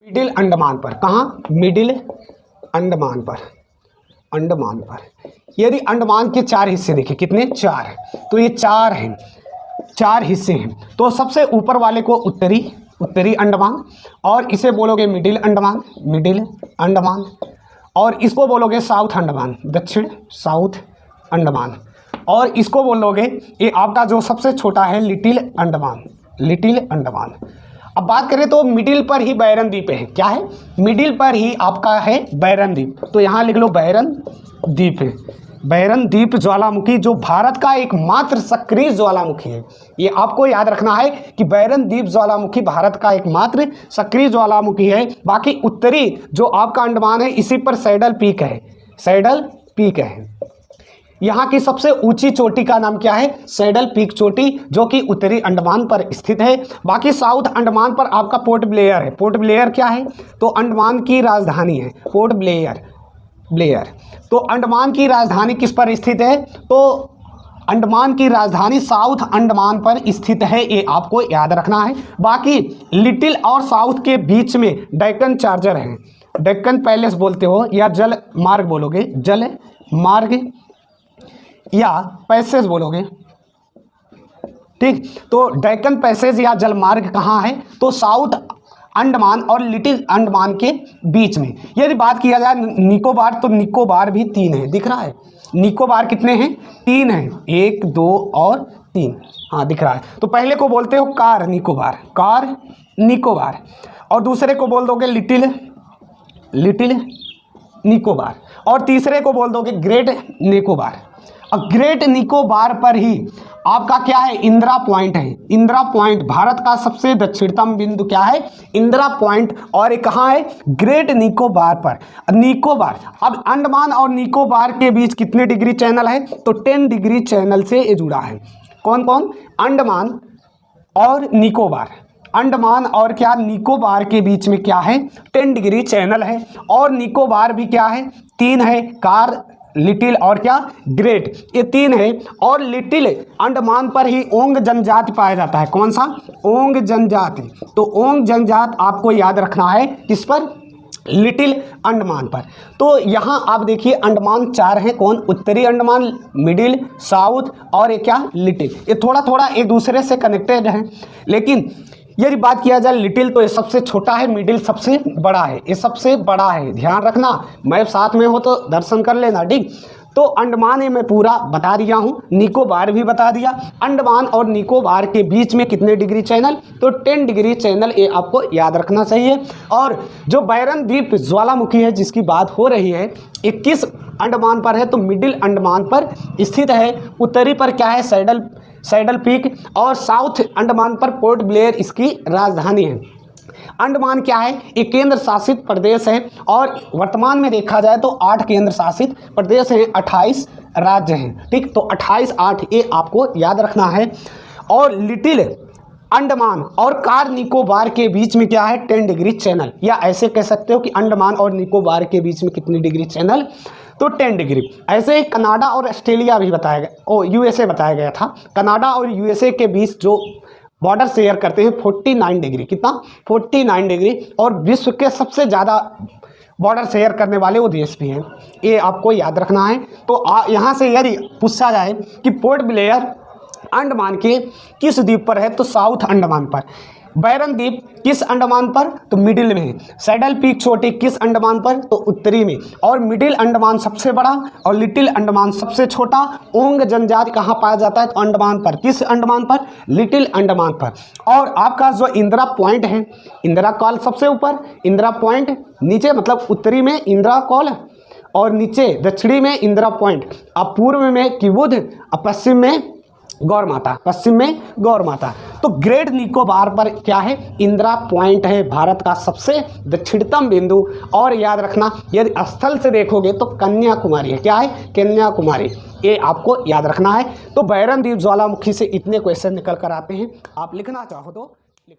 Middle Andaman पर, कहाँ? Middle Andaman पर, अंडमान पर। यदि अंडमान के 4 हिस्से देखें, कितने? 4। तो ये 4 हैं, 4 हिस्से हैं। तो सबसे ऊपर वाले को उत्तरी अंडमान, और इसे बोलोगे मिडिल अंडमान, मिडिल अंडमान, और इसको बोलोगे साउथ अंडमान, दक्षिण साउथ अंडमान, और इसको बोलोगे ये आपका जो सबसे छोटा है लिटिल अंडमान, लिटिल अंडमान। अब बात करें तो मिडिल पर ही बैरन द्वीप है। क्या है? मिडिल पर ही आपका है बैरन द्वीप। तो यहाँ लिख लो बैरन द्वीप है। बैरन द्वीप ज्वालामुखी जो भारत का एकमात्र सक्रिय ज्वालामुखी है। ये आपको याद रखना है कि बैरन द्वीप ज्वालामुखी भारत का एकमात्र सक्रिय ज्वालामुखी है। बाकी उत्तरी जो आपका अंडमान है इसी पर सैडल पीक है, सैडल पीक है। यहाँ की सबसे ऊंची चोटी का नाम क्या है? सैडल पीक चोटी, जो कि उत्तरी अंडमान पर स्थित है। बाकी साउथ अंडमान पर आपका पोर्ट ब्लेयर है। पोर्ट ब्लेयर क्या है? तो अंडमान की राजधानी है, पोर्ट ब्लेयर, ब्लेयर। तो अंडमान की राजधानी किस पर स्थित है? तो अंडमान की राजधानी साउथ अंडमान पर स्थित है, ये आपको याद रखना है। बाकी लिटिल और साउथ के बीच में डेक्कन चार्जर है, डेक्कन पैलेस बोलते हो या जल मार्ग बोलोगे, जल मार्ग या पैसेज बोलोगे, ठीक। तो डेक्कन पैसेज या जलमार्ग कहाँ है? तो साउथ अंडमान और लिटिल अंडमान के बीच में। यदि बात किया जाए निकोबार, तो निकोबार भी 3 है, दिख रहा है? निकोबार कितने हैं? 3 हैं, 1 2 और 3, हाँ दिख रहा है। तो पहले को बोलते हो कार निकोबार, कार निकोबार, और दूसरे को बोल दोगे लिटिल, लिटिल निकोबार, और तीसरे को बोल दोगे ग्रेट निकोबार। अब ग्रेट निकोबार पर ही आपका क्या है? इंदिरा पॉइंट है। इंदिरा पॉइंट भारत का सबसे दक्षिणतम बिंदु क्या है? इंदिरा पॉइंट। और ये कहाँ है? ग्रेट निकोबार पर। निकोबार, अब अंडमान और निकोबार के बीच कितने डिग्री चैनल है? तो 10 डिग्री चैनल से ये जुड़ा है। कौन कौन? अंडमान और निकोबार। अंडमान और क्या? निकोबार के बीच में क्या है? 10 डिग्री चैनल है। और निकोबार भी क्या है? 3 है, कार, लिटिल और क्या? ग्रेट, ये 3 है। और लिटिल अंडमान पर ही ओंग जनजाति पाया जाता है। कौन सा? ओंग जनजाति। तो ओंग जनजाति आपको याद रखना है किस पर? लिटिल अंडमान पर। तो यहाँ आप देखिए अंडमान 4 हैं। कौन? उत्तरी अंडमान, मिडिल, साउथ और ये क्या? लिटिल। ये थोड़ा थोड़ा एक दूसरे से कनेक्टेड हैं। लेकिन यदि बात किया जाए लिटिल, तो ये सबसे छोटा है, मिडिल सबसे बड़ा है, ये सबसे बड़ा है, ध्यान रखना। मैप साथ में हो तो दर्शन कर लेना, ठीक। तो अंडमान ये मैं पूरा बता दिया हूँ, निकोबार भी बता दिया। अंडमान और निकोबार के बीच में कितने डिग्री चैनल? तो 10 डिग्री चैनल, ये आपको याद रखना चाहिए। और जो बैरन द्वीप ज्वालामुखी है जिसकी बात हो रही है, 21 अंडमान पर है, तो मिडिल अंडमान पर स्थित है। उत्तरी पर क्या है? सैडल पीक, और साउथ अंडमान पर पोर्ट ब्लेयर इसकी राजधानी है। अंडमान क्या है? एक केंद्र शासित प्रदेश है, और वर्तमान में देखा जाए तो 8 केंद्र शासित प्रदेश हैं, 28 राज्य हैं, ठीक। तो 28-8 ये आपको याद रखना है। और लिटिल अंडमान और कार निकोबार के बीच में क्या है? 10 डिग्री चैनल, या ऐसे कह सकते हो कि अंडमान और निकोबार के बीच में कितनी डिग्री चैनल? तो 10 डिग्री। ऐसे ही कनाडा और ऑस्ट्रेलिया भी बताया गया, यूएसए बताया गया था। कनाडा और यूएसए के बीच जो बॉर्डर शेयर करते हैं 49 डिग्री, कितना? 49 डिग्री। और विश्व के सबसे ज़्यादा बॉर्डर शेयर करने वाले वो देश भी हैं, ये आपको याद रखना है। तो यहाँ से यदि पूछा जाए कि पोर्ट ब्लेयर अंडमान के किस द्वीप पर है? तो साउथ अंडमान पर। बैरन द्वीप किस अंडमान पर? तो मिडिल में है। सैडल पीक चोटी किस अंडमान पर? तो उत्तरी में। और मिडिल अंडमान सबसे बड़ा और लिटिल अंडमान सबसे छोटा। ओंग जनजाति कहाँ पाया जाता है? तो अंडमान पर। किस अंडमान पर? लिटिल अंडमान पर। और आपका जो इंदिरा पॉइंट है, इंदिरा कॉल सबसे ऊपर, इंदिरा पॉइंट नीचे, मतलब उत्तरी में इंदिरा कॉल और नीचे दक्षिणी में इंदिरा पॉइंट, अब पूर्व में किबुध, अब पश्चिम में गौर माता, पश्चिम में गौर माता। तो ग्रेट निकोबार पर क्या है? इंदिरा पॉइंट है, भारत का सबसे दक्षिणतम बिंदु। और याद रखना यदि स्थल से देखोगे तो कन्याकुमारी है। क्या है? कन्याकुमारी, ये आपको याद रखना है। तो बैरन द्वीप ज्वालामुखी से इतने क्वेश्चन निकल कर आते हैं, आप लिखना चाहो तो लिख